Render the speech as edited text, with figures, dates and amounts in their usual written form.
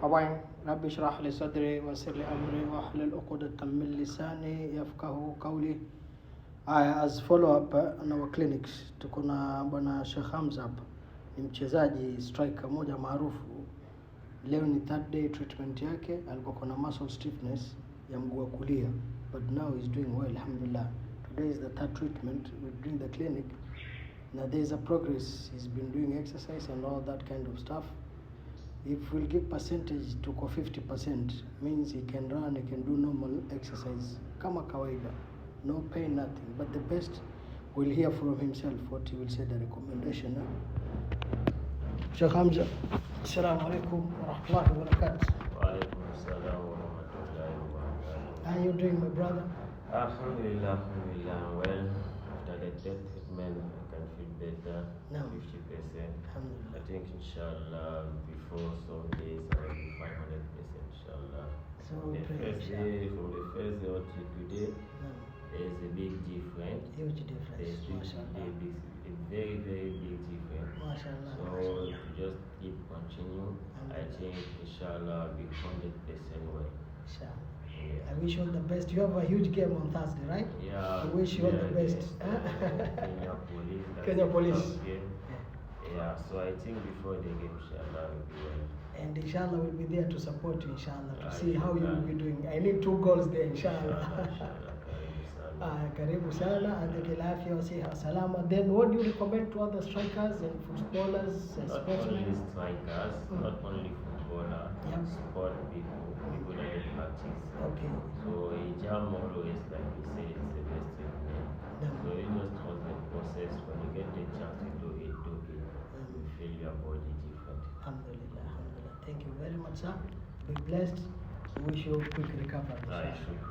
طبعا رب اشرح لي صدري ويسر لي امري واحلل عقدة من lisani yafqahu qawli. As follow up on our clinics, tuko na bwana Sheikh Hamza hapa, ni mchezaji striker moja maarufu. Leo ni third day treatment yake, alikuwa kuna muscle stiffness ya mguu wa kulia, but now he's doing well, alhamdulillah. Today is the third treatment we're doing the clinic. Now there is a progress, he's been doing exercise and all that kind of stuff. If we'll give percentage to 50%, means he can run, he can do normal exercise kama kawaida, no pain, nothing. But the best, we'll hear from himself what he will say, the recommendation. Sheikh Hamza, assalamu alaikum wa rahmatullahi wa barakatuh. Wa alaikum assalam wa rahmatullahi wa barakatuh. How are you doing, my brother? Alhamdulillah, I'm well. After the third treatment, I can feel better, No. 50%. Alhamdulillah. I think inshallah, before some days, I will be 500%, inshallah. So From we the pray, first day until today, No. there is a big difference. Huge There difference, is mashallah. a very, very big difference. Mashallah, So mashallah. to just keep continuing, I think inshallah I'll be 100% well. Inshallah. Yeah. I wish you all the best. You have a huge game on Thursday, right? Yeah. I wish you all the best. Kenya Police. that's Kenya the Police. top game. Yeah. So I think before the game, inshallah, will be well. And inshallah we'll be there to support you, inshallah, to Yeah, see how you will be doing. I need 2 goals there, inshallah. Inshallah. Karibu sana, adhiki afya wa siha salama. Then what do you recommend to other strikers and footballers and Not sportsmen? only strikers, not only footballer, Yep. sport people that practice. Okay. So a jam always, like we say, it's the best treatment. No. So you just trust the process. When you get the chance to do it, you feel your body different. Alhamdulillah, alhamdulillah. Thank you very much, sir. Be blessed. Wish you a quick recovery. I should.